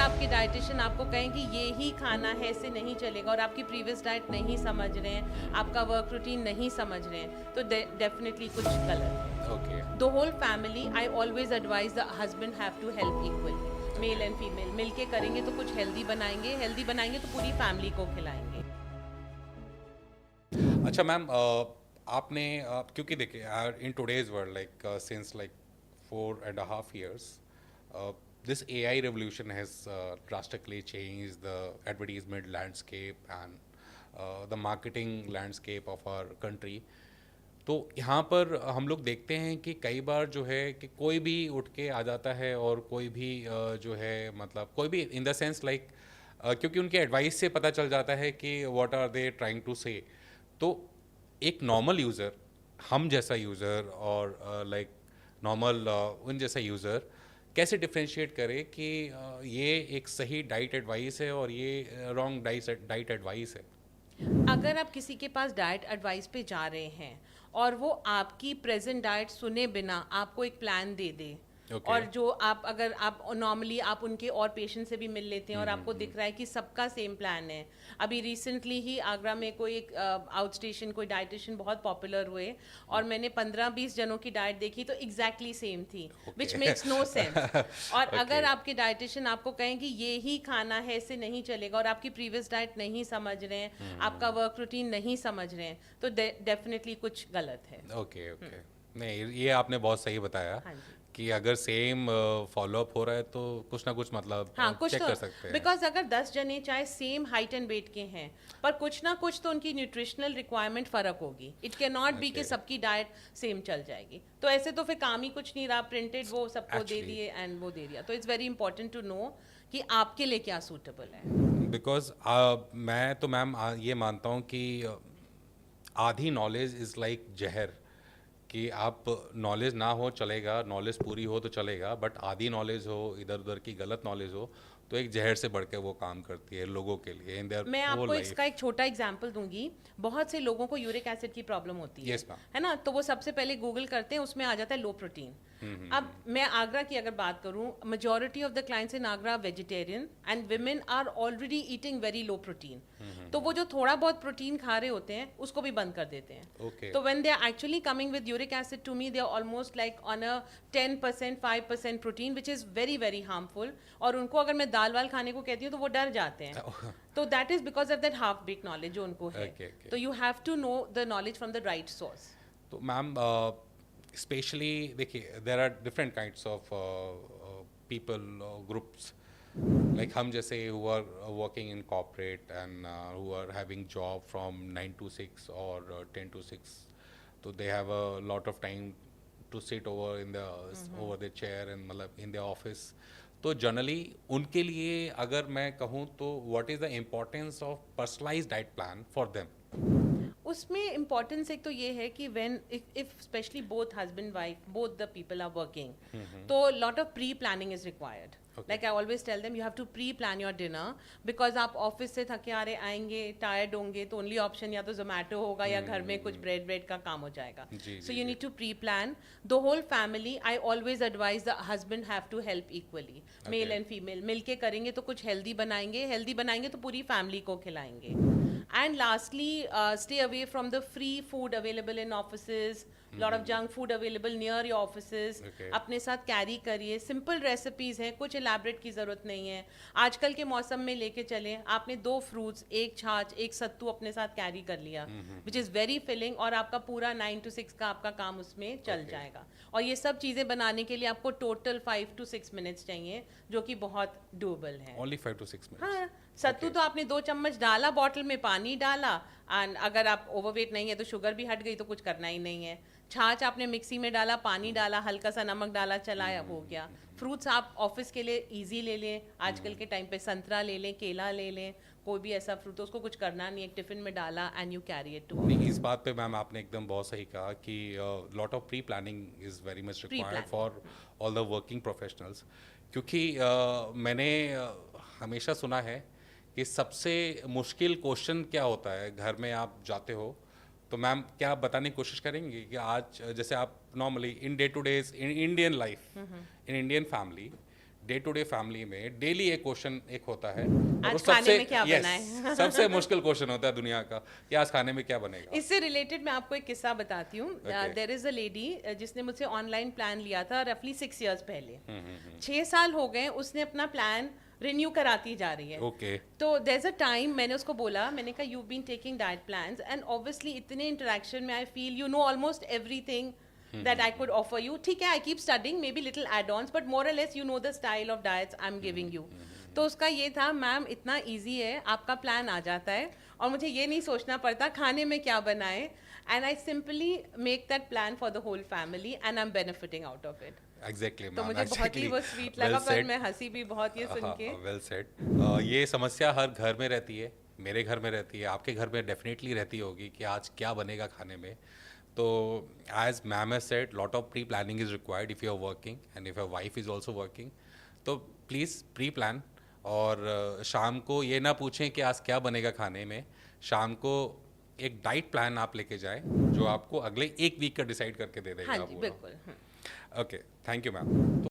आपके डाइटिशियन आपको कहें कि ये ही खाना है, इससे नहीं चलेगा, और आपकी प्रीवियस डाइट नहीं समझ रहे हैं, आपका वर्क रूटीन नहीं समझ रहे हैं, तो डेफिनेटली कुछ गलत है। Okay. The whole family, I always advise the husband have to help equally, male and female मिलके करेंगे तो कुछ हेल्दी बनाएंगे तो पूरी फैमिली को खिलाएंगे। अच्छा मैम, आपने क्योंकि देखिए in today's world like since like 4.5 years this AI revolution has drastically changed the advertisement landscape and the marketing landscape of our country. तो यहाँ पर हम लोग देखते हैं कि कई बार जो है कि कोई भी उठ के आ जाता है और कोई भी जो है मतलब कोई भी इन द सेंस लाइक क्योंकि उनके एडवाइस से पता चल जाता है कि what are they trying to say. तो एक नॉर्मल यूज़र, हम जैसा यूज़र और लाइक नॉर्मल उन जैसा यूज़र कैसे डिफ्रेंशिएट करे कि ये एक सही डाइट एडवाइस है और ये रॉन्ग डाइट एडवाइस है। अगर आप किसी के पास डाइट एडवाइस पे जा रहे हैं और वो आपकी प्रेजेंट डाइट सुने बिना आपको एक प्लान दे दे, Okay. और जो आप अगर आप नॉर्मली आप उनके और पेशेंट से भी मिल लेते हैं और आपको दिख रहा है कि सबका सेम प्लान है। अभी रिसेंटली ही आगरा में कोई एक आउट स्टेशन कोई डाइटिशियन बहुत पॉपुलर हुए और मैंने 15-20 जनों की डाइट देखी तो एग्जैक्टली सेम थी, विच मेक्स नो सेंस। और अगर आपके डाइटिशियन आपको कहें कि ये ही खाना है, इससे नहीं चलेगा, और आपकी प्रीवियस डाइट नहीं समझ रहे हैं, आपका वर्क रूटीन नहीं समझ रहे हैं, तो डेफिनेटली कुछ गलत है। ओके ओके, नहीं ये आपने बहुत सही बताया हाँ जी। कि अगर सेम फॉलोअप हो रहा है तो कुछ ना कुछ मतलब हाँ, कुछ चेक तो कर सकते हैं। बिकॉज अगर 10 जने चाहे सेम हाइट एंड वेट के हैं पर कुछ ना कुछ तो उनकी न्यूट्रिशनल रिक्वायरमेंट फर्क होगी। इट कैन नॉट बी कि Okay. सबकी डाइट सेम चल जाएगी, तो ऐसे तो फिर काम ही कुछ नहीं रहा, प्रिंटेड वो सबको दे Actually. दिए एंड वो दे दिया। तो it's very important to know कि आपके लिए क्या सूटेबल है। बिकॉज मैं तो मैम ये मानता हूँ कि आधी नॉलेज इज़ लाइक जहर, कि आप नॉलेज ना हो चलेगा, नॉलेज पूरी हो तो चलेगा, बट आधी नॉलेज हो, इधर उधर की गलत नॉलेज हो तो एक जहर से बढ़ के वो काम करती है लोगों के लिए इन देयर मैं होल आपको लाइफ। इसका एक छोटा एग्जांपल दूंगी। बहुत से लोगों को यूरिक एसिड की प्रॉब्लम होती है, Yes, ma'am. है ना, तो वो सबसे पहले गूगल करते हैं, उसमें आ जाता है लो प्रोटीन। अब मैं आगरा की अगर बात करूं, majority of the clients in Agra vegetarian and women are already eating very low protein, तो वो जो थोड़ा बहुत प्रोटीन खा रहे होते हैं उसको भी बंद कर देते हैं। Okay. तो when they are actually coming with uric acid to me, they are almost like on a 10% 5% protein, which is very very harmful. और उनको अगर मैं दाल वाल खाने को कहती हूँ तो वो डर जाते हैं। तो that is because of that half bake knowledge जो उनको है। Okay, okay. तो you have to know the knowledge from the right source. तो मैम स्पेशली देखिए there are different kinds of people groups, like हम जैसे who are working in corporate and who are having job from 9 to 6 और 10 to 6, तो they have a lot of time to sit over in the over the chair and मतलब in the office. तो generally उनके लिए अगर मैं कहूँ तो what is the importance of personalised diet plan for them? उसमें इम्पोर्टेंस एक तो ये है कि when if specially both husband wife both the people are working, तो lot of pre planning is required. Okay. Like I always tell them you have to pre plan your dinner, because आप office से थके आ रहे आएंगे, tired होंगे, तो only option या तो जोमेटो होगा या घर में कुछ ब्रेड का काम हो जाएगा। जी, सो जी, यू जी। Need to pre plan the whole family. I always advise the husband have to help equally, male Okay. And female मिलके करेंगे तो कुछ हेल्दी बनाएंगे तो पूरी फैमिली को खिलाएंगे। And lastly, stay away from the free food available in offices. Lot of junk food available near your offices. Okay. अपने साथ कैरी करिए, सिंपल रेसिपीज हैं, कुछ एलैबरेट की ज़रूरत नहीं है। आजकल के मौसम में लेके चलें, आपने 2 फ्रूट्स, एक छाछ, एक सत्तू अपने साथ कैरी कर लिया, विच इज़ वेरी फिलिंग, और आपका पूरा 9 to 6 का आपका काम उसमें चल Okay. जाएगा। और ये सब चीज़ें बनाने के लिए आपको टोटल 5 to 6 मिनट्स चाहिए, जो कि बहुत डूएबल है। Only 5 to 6 minutes? हाँ, सत्तू तो आपने 2 चम्मच डाला, बॉटल में पानी डाला, एंड अगर आप ओवरवेट नहीं है तो शुगर भी हट गई, तो कुछ करना ही नहीं है। छाछ आपने मिक्सी में डाला, पानी डाला, हल्का सा नमक डाला, चलाया, हो गया। फ्रूट्स आप ऑफिस के लिए इजी ले लें, आजकल के टाइम पे संतरा ले लें, केला ले लें, कोई भी ऐसा फ्रूट, उसको कुछ करना नहीं है, एक टिफिन में डाला and you carry it to. नहीं, इस बात पे मैम आपने एकदम बहुत सही कहा कि lot of pre planning is very much required Pre-planning. For all the working professionals, क्योंकि मैंने हमेशा सुना है कि सबसे मुश्किल क्वेश्चन क्या होता है घर में आप जाते हो, तो मैम क्या आप बताने की कोशिश करेंगे कि आज जैसे आप normally in day to days in Indian life in Indian family day to day family में डेली एक क्वेश्चन एक होता है, और आज वो खाने में क्या yes, बनाएं? सबसे मुश्किल क्वेश्चन होता है दुनिया का कि आज खाने में क्या बनेगा। इससे रिलेटेड मैं आपको एक किस्सा बताती हूँ। Okay. There is a lady जिसने मुझसे ऑनलाइन प्लान लिया था रफली 6 इयर्स पहले। हम्म। 6 साल हो गए, उसने अपना प्लान रिन्यू कराती जा रही है। ओके। तो देयर इज अ टाइम मैंने उसको बोला, मैंने कहा you been taking diet plans and obviously इतने इंटरेक्शन में I feel you know almost everything that I could offer you. ठीक है, I keep studying, maybe little add-ons, but more or less you know the style of diets I'm giving you. तो उसका ये था, ma'am इतना easy है, आपका plan आ जाता है और मुझे ये नहीं सोचना पड़ता खाने में क्या बनाए, and I simply make that plan for the whole family and I'm benefiting out of it. Exactly तो मुझे बहुत ही वो स्वीट लगा, पर मैं हंसी भी बहुत ये सुन के। Well said. ये समस्या हर घर में रहती है, मेरे घर में रहती है, आपके घर में डेफिनेटली रहती होगी कि आज क्या बनेगा खाने में। तो as ma'am has said, lot of pre planning is required if you are working and if your wife is also working. तो प्लीज़ प्री प्लान, और शाम को ये ना पूछें कि आज क्या बनेगा खाने में, शाम को एक डाइट प्लान आप लेके जाएं जो आपको अगले एक वीक का डिसाइड करके दे देगा। हाँ जी, बिल्कुल। Okay, thank you ma'am.